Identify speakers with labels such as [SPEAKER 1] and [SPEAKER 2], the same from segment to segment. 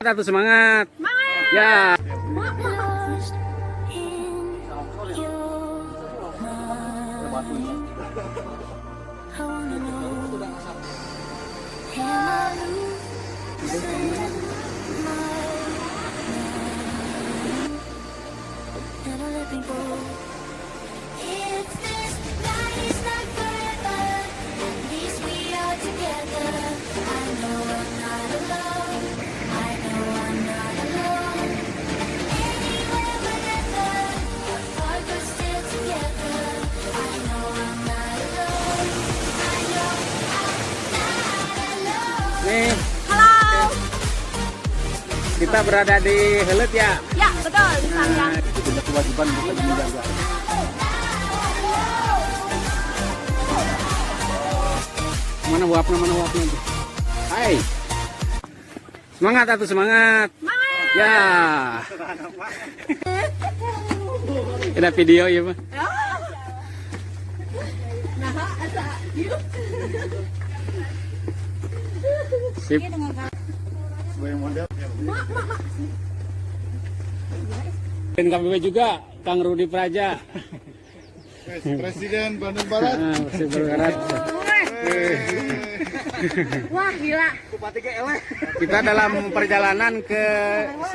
[SPEAKER 1] Satu semangat.
[SPEAKER 2] Semangat.
[SPEAKER 1] Ya. Nih,
[SPEAKER 2] Halo.
[SPEAKER 1] kita berada di Helet ya.
[SPEAKER 2] Ya, betul di Sanghyang.
[SPEAKER 1] Itu sudah kewajiban kita menjaga. Mana uapnya itu? Hai. Semangat atuh semangat.
[SPEAKER 2] Semangat.
[SPEAKER 1] Ya. Ada video ya, Pak.
[SPEAKER 2] Nah, asa yuk.
[SPEAKER 1] Sip. Dan KBB juga Kang Rudi Praja.
[SPEAKER 3] Presiden Bandung Barat.
[SPEAKER 1] Presiden Barat.
[SPEAKER 2] Wah, gila.
[SPEAKER 1] Kita dalam perjalanan ke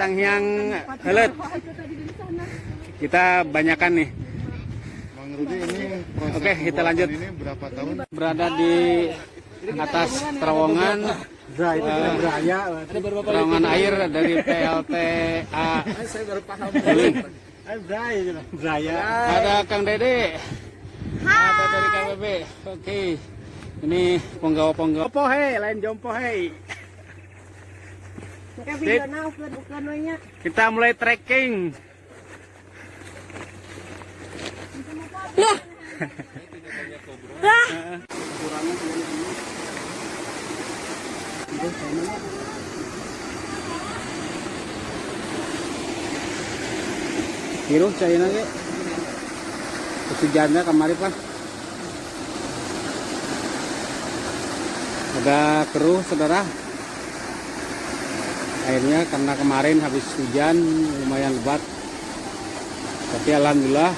[SPEAKER 1] Sanghyang Helet. Kita banyakan nih.
[SPEAKER 3] Bang Rudi ini proses
[SPEAKER 1] Oke, kita
[SPEAKER 3] pembuatan
[SPEAKER 1] lanjut.
[SPEAKER 3] Ini berapa tahun?
[SPEAKER 1] Berada di atas terowongan terowongan air dari PLTA. Ada Kang Dede. Ada dari KBB. Oke. Ini penggawa-penggawa. Pohe, lain jompo hei. Sip. Kita mulai trekking.
[SPEAKER 2] Lah. Lah.
[SPEAKER 1] Hirup saya lagi. Kesujaannya kemari Pak. Ada keruh saudara. Airnya karena kemarin habis hujan lumayan lebat. Tapi alhamdulillah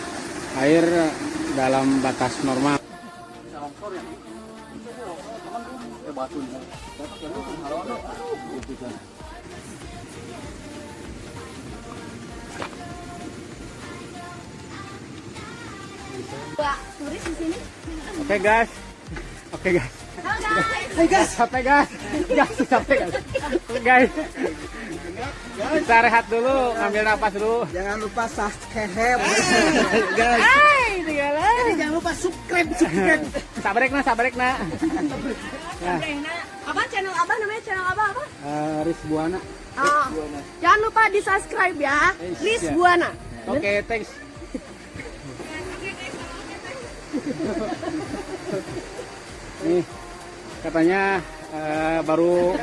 [SPEAKER 1] air dalam batas normal.
[SPEAKER 2] Mbak, turis di sini.
[SPEAKER 1] Oke guys. Oke guys.
[SPEAKER 2] Halo guys.
[SPEAKER 1] Hey guys, sampai guys. Sampai guys. Oke guys. Kita rehat dulu, ngambil napas dulu.
[SPEAKER 4] Jangan lupa subscribe
[SPEAKER 1] Guys.
[SPEAKER 2] Hai, tinggalan.
[SPEAKER 4] jangan lupa subscribe
[SPEAKER 1] Sabarek na.
[SPEAKER 2] Apa channel Abah namanya? Channel Abah apa?
[SPEAKER 1] Riz Buana.
[SPEAKER 2] Oh, jangan lupa di-subscribe ya. Riz
[SPEAKER 1] Ya.
[SPEAKER 2] Buana.
[SPEAKER 1] Oke, thanks. Nih, katanya baru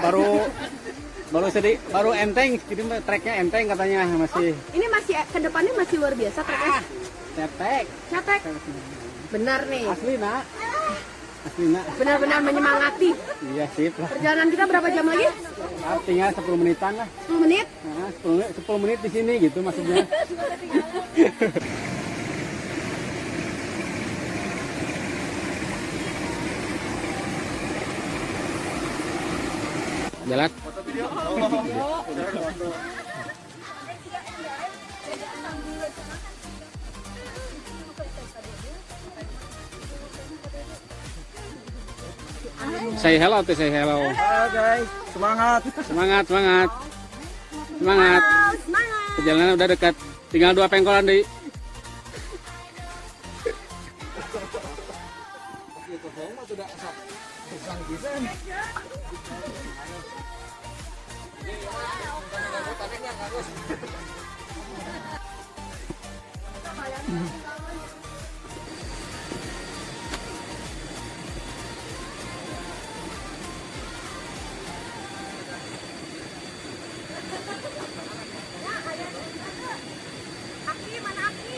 [SPEAKER 1] enteng, jadi treknya enteng katanya masih
[SPEAKER 2] Ini masih ke depannya masih luar biasa treknya.
[SPEAKER 1] cetek.
[SPEAKER 2] Catek. Benar nih.
[SPEAKER 1] Asli nak.
[SPEAKER 2] Benar-benar menyemangati.
[SPEAKER 1] Iya sip lah.
[SPEAKER 2] Perjalanan kita berapa jam lagi?
[SPEAKER 1] Tinggal 10 menitan lah.
[SPEAKER 2] 10 menit.
[SPEAKER 1] Nah, 10 menit di sini gitu maksudnya. Jalan. Say hello tuh, say hello.
[SPEAKER 4] Halo guys, semangat.
[SPEAKER 1] Semangat.
[SPEAKER 2] Halo, semangat.
[SPEAKER 1] Perjalanan udah dekat. Tinggal 2 pengkolan di.
[SPEAKER 2] Aki, mana Aki?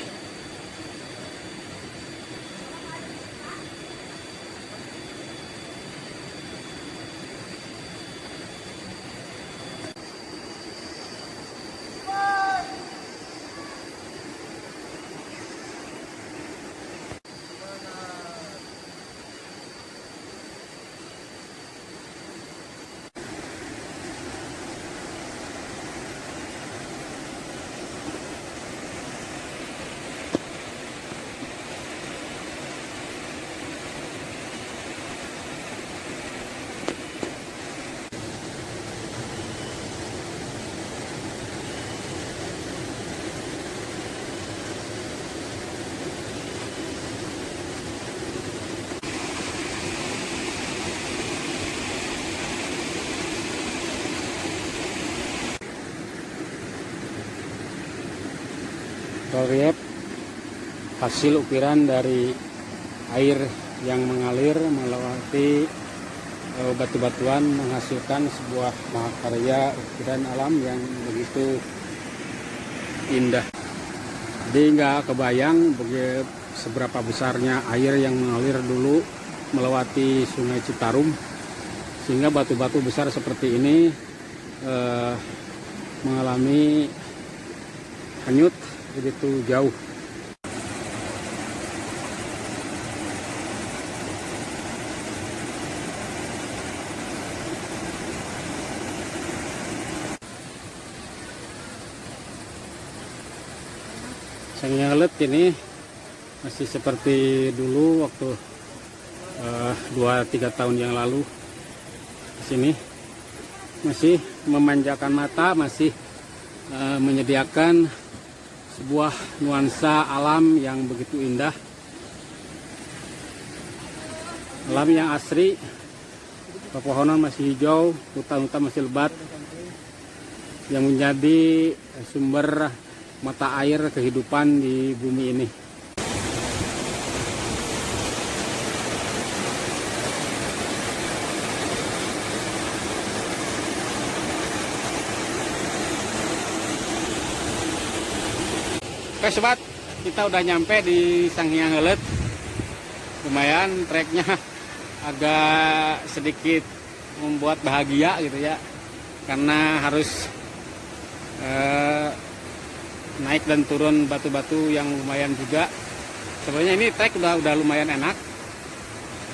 [SPEAKER 1] relief hasil ukiran dari air yang mengalir melewati batu-batuan menghasilkan sebuah mahakarya ukiran alam yang begitu indah. Jadi nggak kebayang seberapa besarnya air yang mengalir dulu melewati Sungai Citarum, sehingga batu-batu besar seperti ini mengalami hanyut begitu jauh. Sungai Helet ini masih seperti dulu waktu 2-3 tahun yang lalu. Di sini masih memanjakan mata, masih menyediakan sebuah nuansa alam yang begitu indah, alam yang asri. Pepohonan masih hijau, hutan-hutan masih lebat, yang menjadi sumber mata air kehidupan di bumi ini. Oke sobat, kita udah nyampe di Sanghyang Helet. Lumayan treknya agak sedikit membuat bahagia gitu ya, karena harus naik dan turun batu-batu yang lumayan juga. Sebenarnya ini trek udah lumayan enak.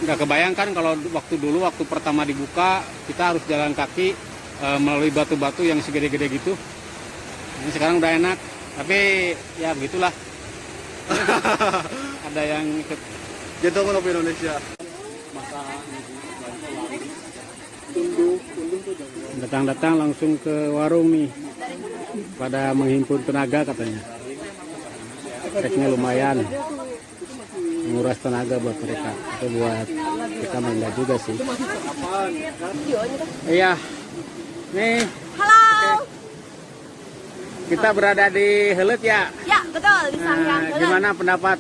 [SPEAKER 1] Nggak kebayangkan kalau waktu pertama dibuka kita harus jalan kaki melalui batu-batu yang segede-gede gitu. Ini sekarang udah enak, tapi ya begitulah. Ada yang ikut
[SPEAKER 3] Jatuh Kopi Indonesia.
[SPEAKER 1] datang-datang langsung ke warung nih, pada menghimpun tenaga katanya. Treknya lumayan menguras tenaga buat mereka, atau buat kita enggak juga sih. Iya, nih.
[SPEAKER 2] Halo.
[SPEAKER 1] Kita berada di Helet ya.
[SPEAKER 2] Ya betul, di Sanghyang Helet.
[SPEAKER 1] Gimana pendapat?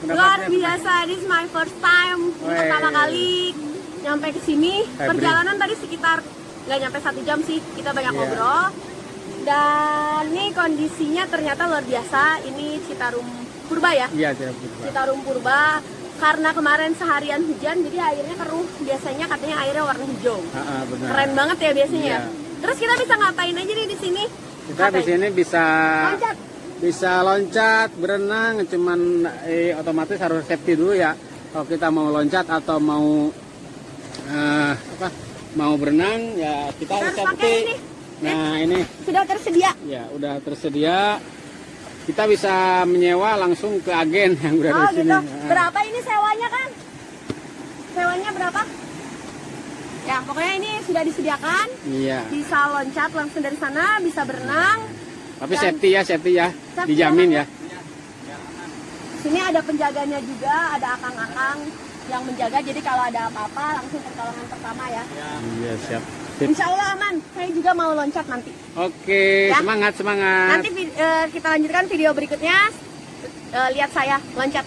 [SPEAKER 2] Luar biasa, this is my first time. Pertama kali nyampe ke sini. Perjalanan tadi sekitar nggak nyampe 1 jam sih, kita banyak ngobrol. Dan ini kondisinya ternyata luar biasa. Ini Citarum Purba ya?
[SPEAKER 1] Iya, Citarum Purba.
[SPEAKER 2] Citarum Purba. Karena kemarin seharian hujan, jadi airnya keruh. Biasanya katanya airnya warna hijau.
[SPEAKER 1] Benar.
[SPEAKER 2] Keren banget ya biasanya.
[SPEAKER 1] Iya.
[SPEAKER 2] Terus kita bisa ngapain aja nih di sini?
[SPEAKER 1] Kita di sini bisa
[SPEAKER 2] Loncat.
[SPEAKER 1] loncat, berenang, cuman otomatis harus safety dulu ya. Kalau kita mau loncat atau mau mau berenang ya kita harus safety. Nah, ini
[SPEAKER 2] sudah tersedia.
[SPEAKER 1] Ya, udah tersedia. Kita bisa menyewa langsung ke agen yang udah di sini.
[SPEAKER 2] Gitu. Berapa ini sewanya kan? Sewanya berapa? Ya, pokoknya ini sudah disediakan.
[SPEAKER 1] Iya.
[SPEAKER 2] Bisa loncat langsung dari sana, bisa berenang.
[SPEAKER 1] Tapi safety ya,
[SPEAKER 2] Safety
[SPEAKER 1] dijamin ya.
[SPEAKER 2] Sini ada penjaganya juga, ada akang-akang yang menjaga. Jadi kalau ada apa-apa langsung pertolongan pertama ya.
[SPEAKER 1] Iya, siap.
[SPEAKER 2] Insya Allah aman. Saya juga mau loncat nanti.
[SPEAKER 1] Oke,
[SPEAKER 2] Ya.
[SPEAKER 1] semangat.
[SPEAKER 2] Nanti kita lanjutkan video berikutnya. Lihat saya loncat.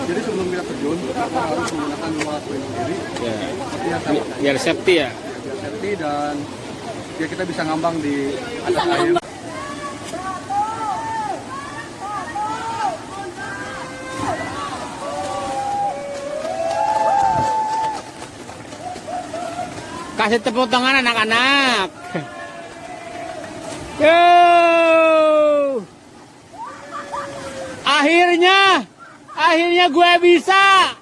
[SPEAKER 3] Jadi sebelum kita terjun, kita harus menggunakan alat pelindung diri.
[SPEAKER 1] Ya.
[SPEAKER 3] Hati-hati.
[SPEAKER 1] Biar safety ya.
[SPEAKER 3] Biar safety dan ya kita bisa ngambang di atas air.
[SPEAKER 1] Kasih tepuk tangan anak-anak. Yo! Akhirnya gue bisa.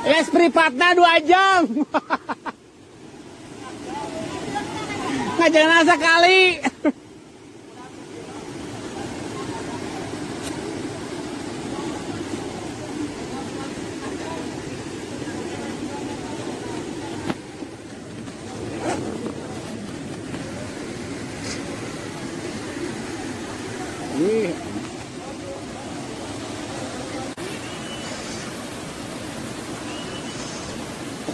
[SPEAKER 1] Les privatnya 2 jam. Ngajarin sekali.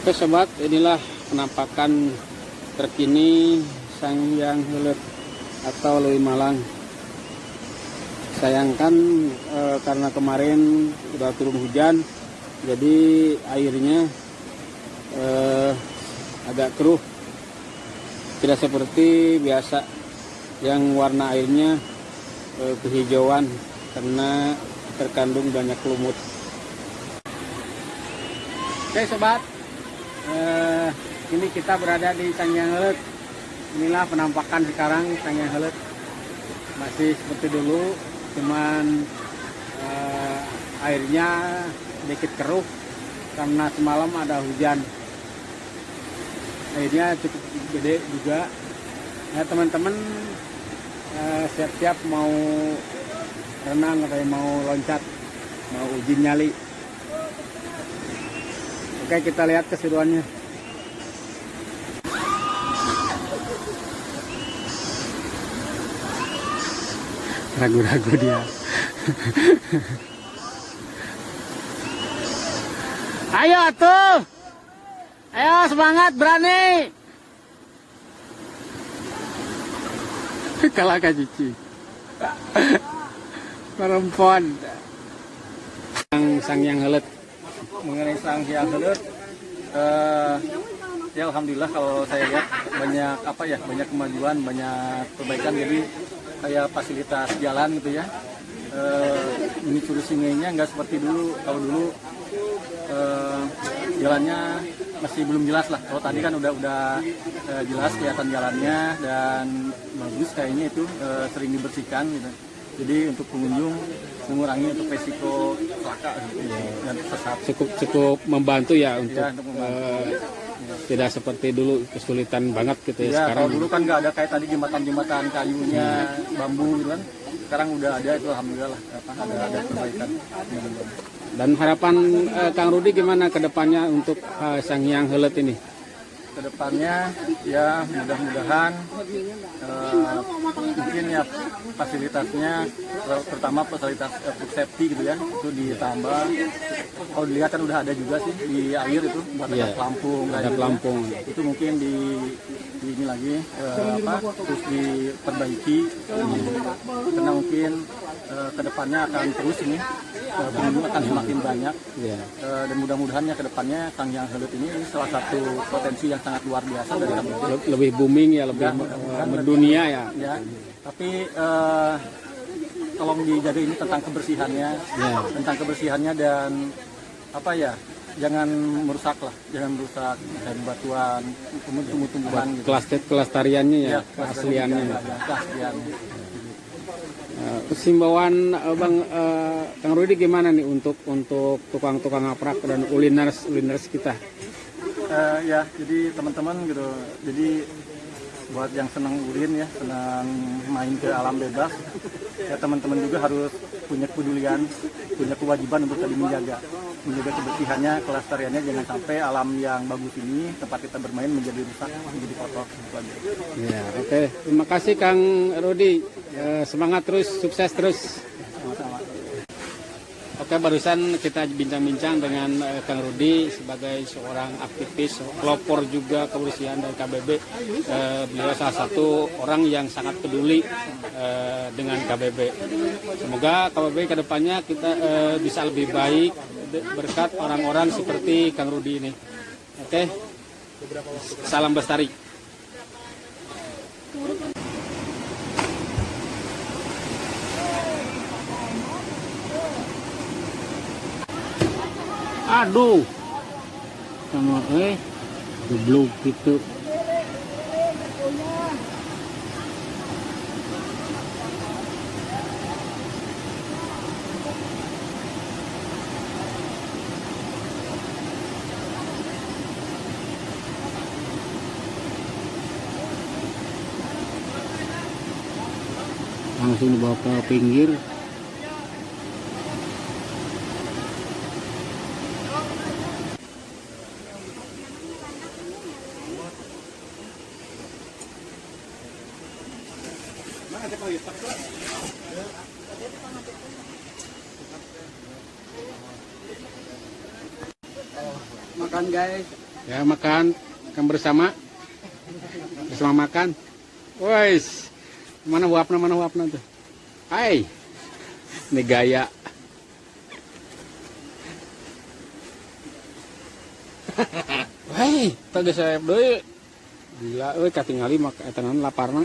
[SPEAKER 1] Oke sobat, inilah penampakan terkini Sang Hyang Heuleut atau Leuwih Malang. Sayangkan karena kemarin udah turun hujan, jadi airnya agak keruh, tidak seperti biasa yang warna airnya kehijauan karena terkandung banyak lumut. Oke sobat, ini kita berada di Sang Hyang Heuleut. Inilah penampakan sekarang Sang Hyang Heuleut. Masih seperti dulu, cuman airnya sedikit keruh karena semalam ada hujan. Airnya cukup gede juga. Nah, teman-teman siap-siap mau renang atau mau loncat, mau uji nyali. Oke, kita lihat keseruannya. Ragu-ragu dia. Ayo tuh, ayo semangat, berani. Kalah Kak Cici. Perempuan. Sang Hyang Heuleut.
[SPEAKER 3] Mengenai Sang Hyang Heuleut, ya alhamdulillah kalau saya lihat banyak kemajuan, banyak perbaikan. Jadi kayak fasilitas jalan gitu ya, ini sungainya nggak seperti dulu. Kalau dulu jalannya masih belum jelas lah. Kalau tadi kan udah jelas kelihatan jalannya dan bagus kayaknya itu, sering dibersihkan gitu. Jadi untuk pengunjung mengurangi untuk resiko celaka gitu, dan sesat.
[SPEAKER 1] Cukup membantu ya untuk,
[SPEAKER 3] Ya, untuk membantu.
[SPEAKER 1] tidak seperti dulu kesulitan banget gitu ya,
[SPEAKER 3] Ya,
[SPEAKER 1] sekarang.
[SPEAKER 3] kalau dulu kan nggak ada kayak tadi jembatan-jembatan kayunya, bambu gitu kan. Sekarang udah ada, itu alhamdulillah lah, ada perbaikan.
[SPEAKER 1] Dan harapan Kang Rudi gimana ke depannya untuk Sang Hyang Heuleut ini?
[SPEAKER 3] Kedepannya ya mudah-mudahan mungkin ya fasilitasnya, terutama fasilitas food safety gitu ya, itu ditambah. Kalau dilihat kan udah ada juga sih di air itu, batas pelampung,
[SPEAKER 1] Ada pelampung.
[SPEAKER 3] itu mungkin di ini lagi terus diperbaiki, karena mungkin kedepannya akan terus ini pengunjung akan semakin banyak. Dan mudah-mudahannya kedepannya Sang Hyang Heuleut ini salah satu potensi yang sangat luar biasa dari kami.
[SPEAKER 1] Lebih booming ya, lebih mendunia ya.
[SPEAKER 3] Ya, tapi tolong dijaga ini tentang kebersihannya, dan jangan merusak dari batuan, tumbuh-tumbuhan gitu.
[SPEAKER 1] Kelestariannya ya, keasliannya. Himbauan Bang Kang Rudi gimana nih untuk tukang-tukang ngaprak dan uliners kita?
[SPEAKER 3] Ya, jadi teman-teman gitu, jadi buat yang senang ulin ya, senang main ke alam bebas, ya teman-teman juga harus punya kepedulian, punya kewajiban untuk tadi menjaga kebersihannya, kelestariannya, jangan sampai alam yang bagus ini, tempat kita bermain menjadi rusak, menjadi kotor.
[SPEAKER 1] Ya, oke. Terima kasih Kang Rudi. Semangat terus, sukses terus.
[SPEAKER 3] Sama-sama.
[SPEAKER 1] Oke, barusan kita bincang-bincang dengan Kang Rudi sebagai seorang aktivis, pelopor juga kebersihan dari KBB. Beliau salah satu orang yang sangat peduli dengan KBB. Semoga KBB kedepannya kita bisa lebih baik berkat orang-orang seperti Kang Rudi ini. Oke, salam Bestari. Aduh, sama geblok gitu. Langsung dibawa ke pinggir.
[SPEAKER 4] Makan guys.
[SPEAKER 1] Ya, makan Yang bersama makan. Wes, mana uapna tuh? Hai, ini gaya. Hei, tadi saya doi gila, katingali mak etanan laparna.